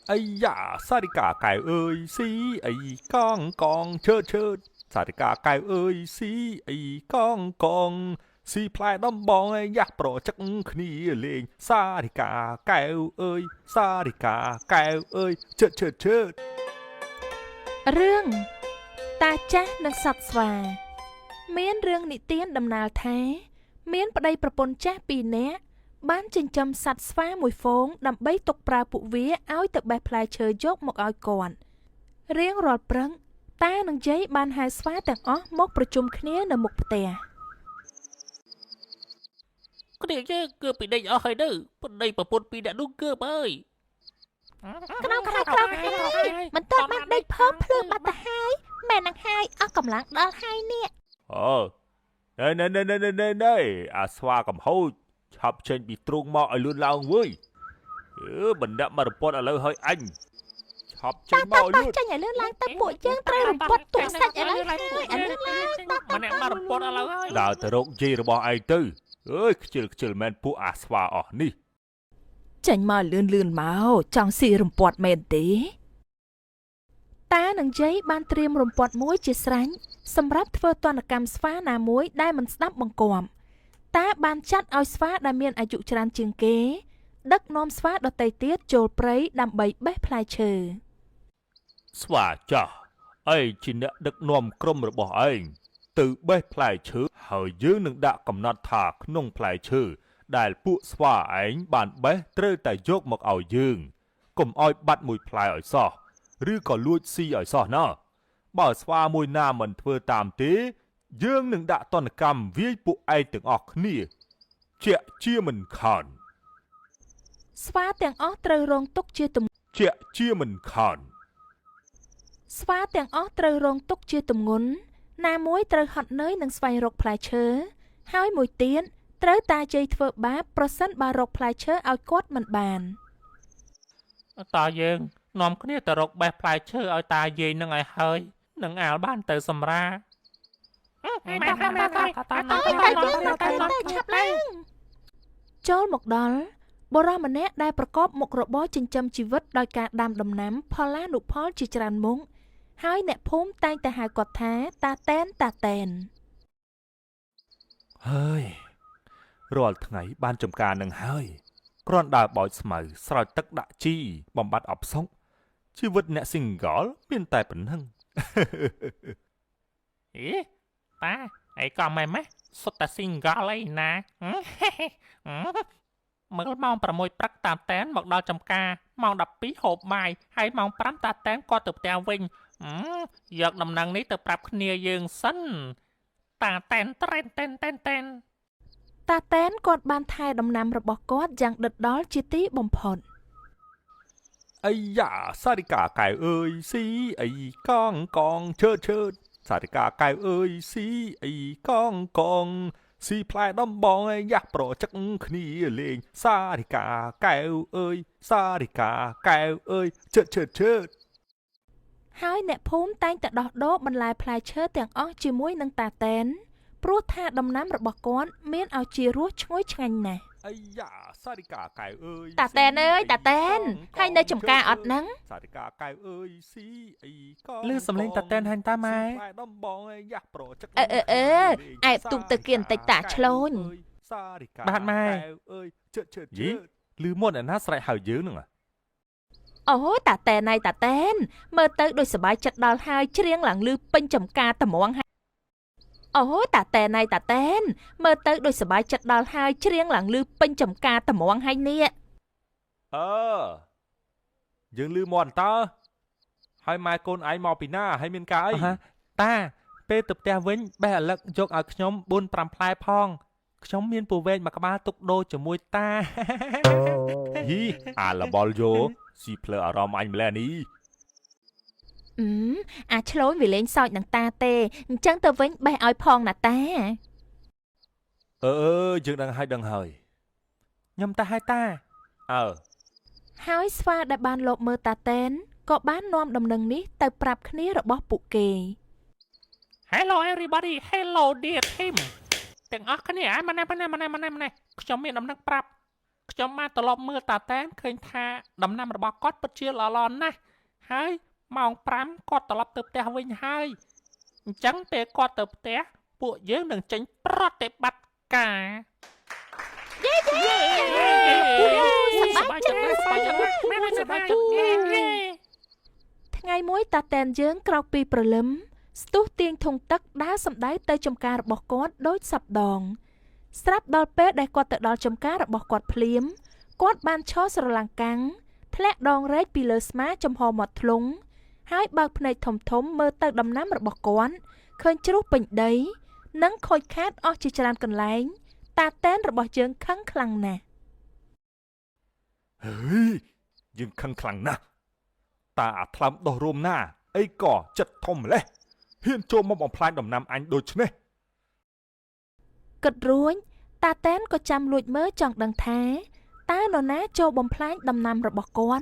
哎呀，萨迪嘎盖ơi xí ấy con chớt萨迪嘎盖ơi xí ấy con xí plai đom bong ấy yak pro chắc khni lên sa đi cả kẹo ơi sa đi cả kẹo ơi chớt រឿងតាចាស់និងសត្វស្វាមានរឿងនិទានដំណាលថាមានប្តីប្រពន្ធចាស់ពីរនាក់បានចិញ្ចឹមសត្វស្វាមួយហ្វូងដើម្បីទុកប្រើពួកវាឲ្យទៅបេះផ្លែឈើយកមកឲ្យគាត់រៀងរាល់ព្រឹកតានិងយាយបានហៅស្វាទាំងអស់មកប្រជុំគ្នានៅមុខផ្ទះគ្នាយើងគឺពីដេកអស់ហើយទៅប្តីប្រពន្ធពីរអ្នកនោះគឺអើយ ក្រោកមិនទាន់បានដេកផងភ្លើងបាត់ទៅហើយមែននឹងហើយអស់កម្លាំងដល់ហើយនេះ này à xoa cầm hôi chập trên bị trung mọ ở luôn lao vui mình đã mà report ở lâu hơi anh chập trên mọ luôn ចាញ់ឲ្យលឿនឡើងទៅពួកយើងត្រូវរំពត់ទូកសាច់ឥឡូវហើយអាលឿនឡើង ម្នាក់មករពតឥឡូវហើយ ដើរទៅរកយាយរបស់ឯងទៅអើយខ្ជិលមែនពួកអាស្វាអស់នេះ ចាញ់មកលឿនមកចង់ស៊ីរំពាត់មែនទេតានិងយាយបានត្រៀមរំពាត់មួយជាស្រេចសម្រាប់ធ្វើទណ្ឌកម្មស្វាណាមួយដែលមិនស្ដាប់បង្គាប់តាបានចាត់ឲ្យស្វាដែលមានអាយុច្រើនជាងគេដឹកនាំស្វាដទៃទៀតចូលព្រៃដើម្បីបេះផ្លែឈើ ស្វាចាស់ឯងជាអ្នកដឹកនាំក្រុមរបស់ឯងទៅបេះផ្លែឈើហើយយើងនឹងដាក់កំណត់ថាក្នុងផ្លែឈើដែលពួកស្វាឯងបានបេះត្រូវតែយកមកឲ្យយើងកុំឲ្យបាត់មួយផ្លែឲ្យសោះឬក៏លួចស៊ីឲ្យសោះណាបើស្វាមួយណាមិនធ្វើតាមទេយើងនឹងដាក់ទណ្ឌកម្មវាយពួកឯងទាំងអស់គ្នាជាក់ជាមិនខាន ស្វាទាំងអស់ត្រូវរងទុក្ខជាទម្ងន់ ជាក់ជាមិនខាន ស្វាទាំងអស់ត្រូវរងទុក្ខជាទម្ងន់ណាមួយត្រូវហត់នឿយនឹងស្វែងរកផ្លែឈើហើយមួយទៀតត្រូវតាជ័យធ្វើបាបប្រសិនបើរកផ្លែឈើឲ្យគាត់មិនបាន តើយើងនាំគ្នាទៅរកបេះផ្លែឈើឲ្យតាយាយនឹងឲ្យហើយនឹងអាលបានទៅសម្រាចូលមកដល់បុរសម្នាក់ដែលប្រកបមុខរបរចិញ្ចឹមជីវិតដោយការដាំដំណាំផល្លានុផលជាច្រើនមុខហើយអ្នកភូមិតែងតែហៅគាត់ថាតាតែន ហើយរាល់ថ្ងៃបានចំការនឹងហើយគ្រាន់ដើរបោចស្មៅស្រោចទឹកដាក់ជីបំបត្តិអបសុកជីវិតអ្នក single មានតែប៉ុណ្ណឹង អេតាអីក៏មិនម៉េះសុទ្ធតែ single អីណាមើលម៉ោង6ព្រឹកតាមតែនមកដល់ចំការម៉ោង12ហូបបាយហើយម៉ោង5តាតែនគាត់ទៅផ្ទះវិញយកដំណឹងនេះទៅប្រាប់គ្នាយើងសិនតាតែនតែន តាតែនគាត់បានថែដំណាំរបស់គាត់យ៉ាងដិតដល់ជាទីបំផុត អាយ៉ាសារិកាកែវអើយស៊ីអីកងឈើសារិកាកែវអើយស៊ីអីកងស៊ីផ្លែដំបងយ៉ាស់ប្រចឹកគ្នាលេងសារិកាកែវអើយសារិកាកែវអើយឈើ ហើយអ្នកភូមិតែងតែដោះដូរបន្លែផ្លែឈើទាំងអស់ជាមួយនឹងតាតែនព្រោះថាដំណាំរបស់គាត់មានឲ្យជារសឈ្ងុយឆ្ងាញ់ណាស់ អាយ៉ាសារិកាកែវអើយ តាតែនអើយតាតែនហើយនៅចំការអត់ហ្នឹង សារិកាកែវអើយស៊ីអីក លឺសំឡេងតាតែនហាញតាម៉ែ ផ្លែដំបងយ៉ាស់ប្រចឹក អែបទូកទៅគៀនបន្តិចតាឆ្លូន សារិកា បាទម៉ែ អើយឈើយីលឺមុនអាណាស្រែកហៅយើងហ្នឹង អូតាតែនតាតែនមើលទៅដូចសប្បាយចិត្តដល់ហើយច្រៀងឡើងលឺពេញចំការត្មងហើយអូតាតែនតាតែនមើលទៅដូចសប្បាយចិត្តដល់ហើយច្រៀងឡើងលឺពេញចំការត្មងហើយនេះ យើងលឺមាត់តើហើយម៉ែកូនឯងមកពីណាហើយមានការអី តាពេលទៅផ្ទះវិញបេះអាលឹកយកឲ្យខ្ញុំ 4-5 ផ្លែផងខ្ញុំមានពូវែងមួយក្បាលទុកដូរជាមួយតា យីអាលបលយោស៊ីភ្លើអារម្មណ៍អញម្ល៉េះនេះ អាឆ្លូនវាលេងសើចនឹងតាទេអញ្ចឹងទៅវិញបេះឲ្យផងណាតា យើងដឹងហើយខ្ញុំតាហើយតា ហើយស្វាដែលបានលបមើលតាតែនក៏បាននាំដំណឹងនេះទៅប្រាប់គ្នារបស់ពួកគេ Hello everybody Hello dear team ទាំងអស់គ្នាម៉ណែខ្ញុំមានដំណឹងប្រាប់ ខ្ញុំបានត្រឡប់មើលតាតែនឃើញថាដំណាំរបស់គាត់ពិតជាល្អៗណាស់ហើយម៉ោង5គាត់ត្រឡប់ទៅផ្ទះវិញហើយអញ្ចឹងពេលគាត់ទៅផ្ទះពួកយើងនឹងចេញប្រតិបត្តិការ ថ្ងៃមួយតាតែនយើងក្រោកពីព្រលឹមស្ទុះទាញធុងទឹកដើរសម្ដៅទៅចំការរបស់គាត់ដូចសប្ដងស្រាប់ដល់ពេលដែលគាត់ទៅដល់ចំការរបស់គាត់ភ្លាមគាត់បានឈរស្រឡាំងកាំងធ្លាក់ដងរែកពីលើស្មាចំហមាត់ធ្លុងហើយបើកភ្នែកធំៗមើលទៅដំណាំរបស់គាត់ឃើញជ្រុះពេញដីនិងខូចខាតអស់ជាច្រើនកន្លែងតាតែនរបស់យើងខឹងខ្លាំងណាស់ ហើយយើងខឹងខ្លាំងណាស់តាអាថ្លើមដោះរោមណាអីក៏ចិត្តធំម្លេះហ៊ានចូលមកបំផ្លាញដំណាំអញដូចនេះ គិតរួចតាតែនក៏ចាំលួចមើលចង់ដឹងថាតើនរណាចូលបំផ្លាញដំណាំរបស់គា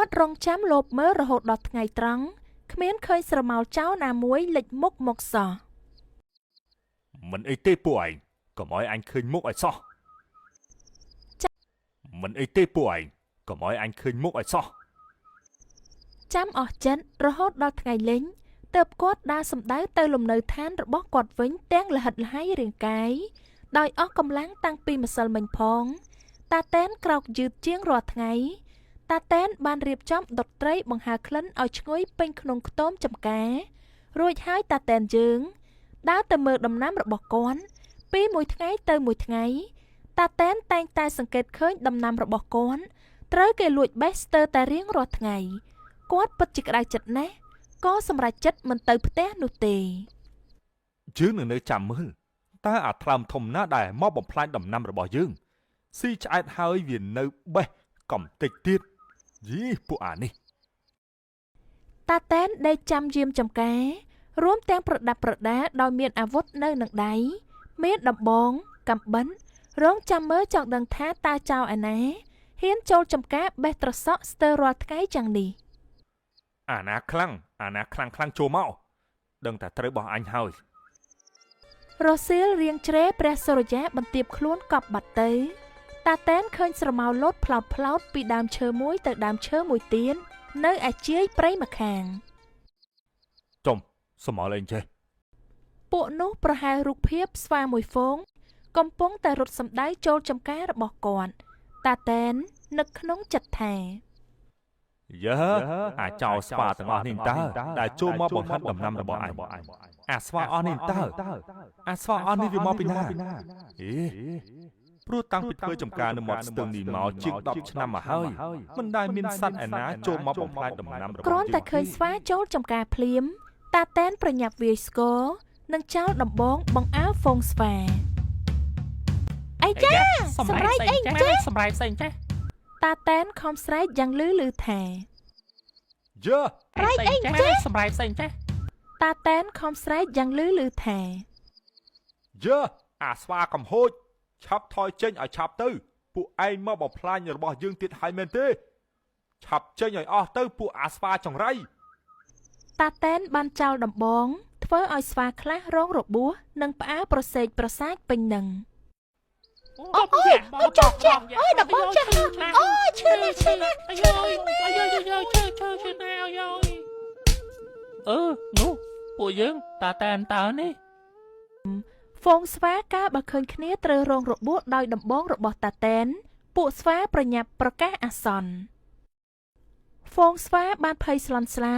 ត់រងចាំលបមើលរហូតដល់ថ្ងៃត្រង់គ្មានឃើញស្រមោលចោលណាមួយលេចមុខមកសោះ មិនអីទេពួកឯងកុំឲ្យអញឃើញមុខឲ្យសោះមិនអីទេពួកឯងកុំឲ្យអញឃើញមុខឲ្យសោះ ចាំអស់ចិត្តរហូតដល់ថ្ងៃលេងទើបគាត់ដើរសម្ដៅទៅលំនៅឋានរបស់គាត់វិញទាំងលហិតលហើយរាងកាយដោយអស់កម្លាំងតាំងពីម្សិលមិញផងតាតែនក្រោកយឺតជាងរាល់ថ្ងៃតាតែនបានរៀបចំដុតត្រីបង្ហើរក្លិនឲ្យឈ្ងុយពេញក្នុងខ្ទមចំការរួចហើយតាតែនយើងដើរទៅមើលដំណាំរបស់គាត់ពីមួយថ្ងៃទៅមួយថ្ងៃតាតែនតែងតែសង្កេតឃើញដំណាំរបស់គាត់ត្រូវគេលួចបេះស្ទើរតែរៀងរាល់ថ្ងៃគាត់ពិតជាក្តៅចិត្តណាស់ក៏សម្រេចចិត្តមិនទៅផ្ទះនោះទេ យើងនឹងនៅចាំមើលតើអាថ្លើមធំណាដែលមកបំផ្លាញដំណាំរបស់យើងស៊ីឆ្អែតហើយវានៅបេះកំតិចទៀតយីពួកអានេះ តាតែនដេកចាំយាមចំការរួមទាំងប្រដាប់ប្រដាដោយមានអាវុធនៅនឹងដៃមានដំបងកំបិនរងចាំមើលចង់ដឹងថាតើចៅឯណាហ៊ានចូលចំការបេះត្រសក់ស្ទើររាល់ថ្ងៃយ៉ាងនេះ អាណាខ្លាំងចូលមកដឹងតែត្រូវបោះអញហើយ រសៀលរៀងជ្រេព្រះសុរិយាបន្ទាបខ្លួនកប់បាត់ទៅតាតែនឃើញស្រមោលលោតផ្លោតពីដើមឈើមួយទៅដើមឈើមួយទៀតនៅឯជាយព្រៃម្ខាង ចំសមល់អីចេះ ពួកនោះប្រហែលរូបភាពស្វាមួយហ្វូងកំពុងតែរត់សម្ដៅចូលចំការរបស់គាត់តាតែននឹកក្នុងចិត្តថា យើអាចោស្វាទាំងអស់នេះតើដែលចូលមកបង្ហាត់ដំណាំរបស់អញអាស្វាអស់នេះតើអាស្វាអស់នេះវាមកពីណាអេព្រោះតាំងពីធ្វើចំការនៅមាត់ស្ទឹងនេះមកជាង10ឆ្នាំមកហើយមិនដែលមានសត្វឯណាចូលមកបំផ្លាញដំណាំរបស់ គ្រាន់តែឃើញស្វាចូលចំការភ្លាមតាតែនប្រញាប់វាយស្គរនិងចោលដំបងបង្អើហ្វូងស្វាអីចាសម្រែកអីចា សម្រែកផ្សេងចេះ តាតែនខំស្រែកយ៉ាងលឺថា យើ សម្រែកផ្សេងចេះ តាតែនខំស្រែកយ៉ាងលឺថា យើអាស្វាកំហូចឆាប់ថយចេញឲ្យឆាប់ទៅពួកឯងមកបំផ្លាញរបស់យើងទៀតហើយមែនទេឆាប់ចេញឲ្យអស់ទៅពួកអាស្វាចង្រៃ តាតែនបានចោលដំបងធ្វើឲ្យស្វាខ្លះរងរបួសនិងផ្អើប្រសេកប្រសាចពេញនឹង អូយដំបងចាស់អូយឈឺណាស់ឈឺណាស់អាយឈឺណាស់អាយនោះពួកយើងតាតែនតើនេះ ហ្វូងស្វាកាលបើឃើញគ្នាត្រូវរងរបួសដោយដំបងរបស់តាតែនពួកស្វាប្រញាប់ប្រកាសអាសន្នហ្វូងស្វាបានភ័យស្លន់ស្លោ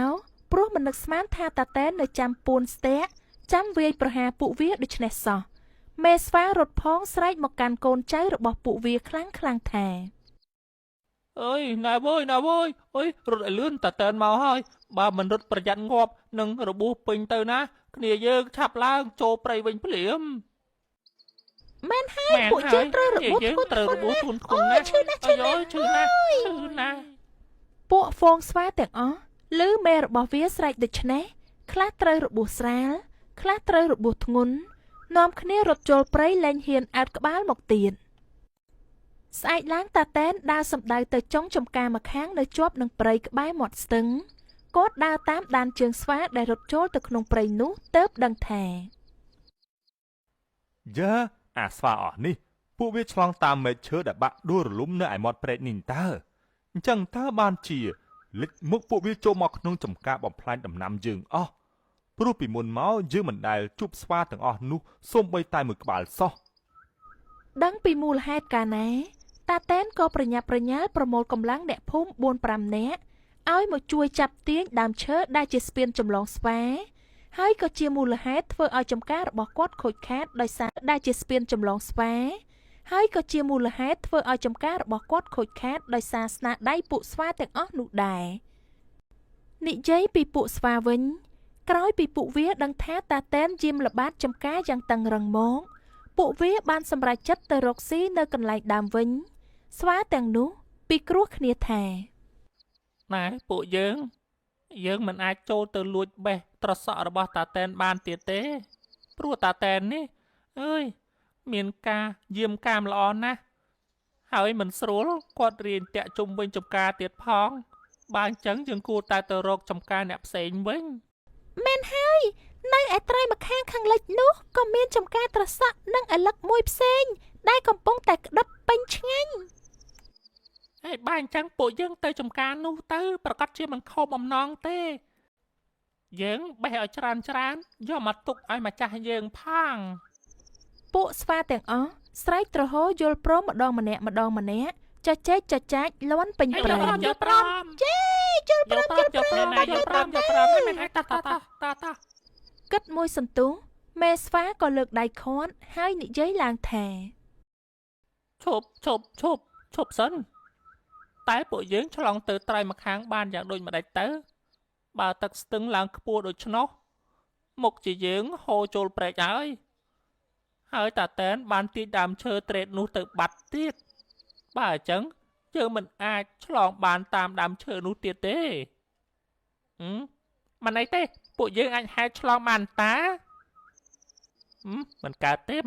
ព្រោះមិននឹកស្មានថាតាតែននៅចាំពួនស្ទាក់ចាំវាយប្រហារពួកវាដូច្នេះសោះមេស្វារត់ផងស្រែកមកកាន់កូនចៅរបស់ពួកវាខ្លាំងថា អើយណាវ៉យអើយរត់ឲ្យលឿនតាតែនមកហើយបើមិនរត់ប្រយ័ត្នងាប់នឹងរបួសពេញទៅណាគ្នាយើងឆាប់ឡើងចូលព្រៃវិញភ្លាម មែនហើយពួកយើងត្រូវរបួសធ្ងន់ធ្ងរណាស់ឈឺណាស់ពួកហ្វូងស្វាទាំងអស់ឮមេរបស់វាស្រែកដូច្នេះខ្លះត្រូវរបួសស្រាលខ្លះត្រូវរបួសធ្ងន់នាំគ្នារត់ចូលព្រៃលែងហ៊ានអើតក្បាលមកទៀតស្អែកឡើងតាតែនដើរសម្ដៅទៅចុងចំការម្ខាងនៅជាប់នឹងព្រៃក្បែរមាត់ស្ទឹងគាត់ដើរតាមដានជើងស្វាដែលរត់ចូលទៅក្នុងព្រៃនោះទើបដឹងថា យើអាស្វាអស់នេះព ពួកវាឆ្លងតាមមែកឈើដែលបាក់ដួលរលំនៅឯមាត់ព្រែកនេះតើអញ្ចឹងតើបានជាលិចមុខពួកវាចូលមកក្នុងចំការបំផ្លាញដំណាំយើងអស់ព្រោះពីមុនមកយើងមិនដែលជួបស្វាទាំងអស់នោះសូម្បីតែមួយក្បាលសោះ ដឹងពីមូលហេតុកាលណាតាតែនក៏ប្រញាប់ប្រញាល់ប្រមូលកម្លាំងអ្នកភូមិ 4-5 នាក់ឲ្យមកជួយចាប់ទាញដើមឈើដែលជាស្ពានចម្លងស្វាហើយក៏ជាមូលហេតុធ្វើឲ្យចំការរបស់គាត់ខូចខាតដោយសារដែលជាស្ពានចម្លងស្វាហើយក៏ជាមូលហេតុធ្វើឲ្យចំការរបស់គាត់ខូចខាតដោយសារស្នាដៃពួកស្វាទាំងអស់នោះដែរនិយាយពីពួកស្វាវិញក្រោយពីពួកវាដឹងថាតាតែនយាមល្បាតចំការយ៉ាងតឹងរឹងមកពួកវាបានសម្រេចចិត្តទៅរកស៊ីនៅកន្លែងដើមវិញស្វាទាំងនោះពិគ្រោះគ្នាថា ណែពួកយើងមិនអាចចូលទៅលួចបេះត្រសក់របស់តាតែនបានទៀតទេព្រោះតាតែននេះអើយមានការយាមកាមល្អណាស់ហើយមិនស្រួលគាត់រៀនតាក់ជុំវិញចំការទៀតផងបើអញ្ចឹងយើងគួរតែទៅរកចំការអ្នកផ្សេងវិញ មែនហើយនៅឯត្រៃម្ខាងខាងលិចនោះក៏មានចំការត្រសក់និងឪឡឹកមួយផ្សេងដែលកំពុងតែក្តឹបពេញឆ្ងាញ់ ហើយបើអញ្ចឹងពួកយើងទៅចំការនោះទៅប្រកាសជាមិនខុសបំណងទេយើងបេះឲ្យច្រើនយកមកទុកឲ្យម្ចាស់យើងផង ពួកស្វាទាំងអស់ស្រែកទ្រហោយល់ព្រមម្ដងម្នាក់ចែកចចាច់លាន់ពេញព្រៃ យល់ព្រម ជេយល់ព្រម មិនអាចតា គិតមួយសន្ទុះមេស្វាក៏លើកដៃខាត់ហើយនិយាយឡើងថា ឈប់សិនតែពួកយើងឆ្លងទៅត្រៃម្ខាងបានយ៉ាងដូចម្ដេចទៅបើទឹកស្ទឹងឡើងខ្ពស់ដូច្នោះមុខជាយើងហូរចូលព្រែកហើយតាតែនបានទាញដើមឈើត្រេតនោះទៅបាត់ទៀតបើអញ្ចឹងយើងមិនអាចឆ្លងបានតាមដើមឈើនោះទៀតទេមិនអីទេពួកយើងអាចហែកឆ្លងបានតាមិនកើតទេ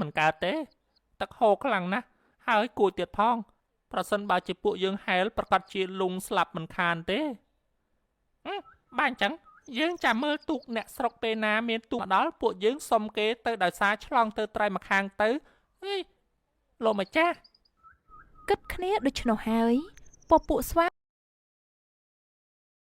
ទឹកហូរខ្លាំងណាស់ហើយគួចទៀតផងប្រសិនបើជាពួកយើងហែលប្រកាសជាលងស្លាប់មិនខានទេបើអញ្ចឹងយើងចាំមើលទូកអ្នកស្រុកពេលណាមានទូកមកដល់ពួកយើងសុំគេទៅដោយសារឆ្លងទៅត្រៃម្ខាងទៅលោកម្ចាស់ គិតគ្នាដូច្នោះហើយពពួកស្វា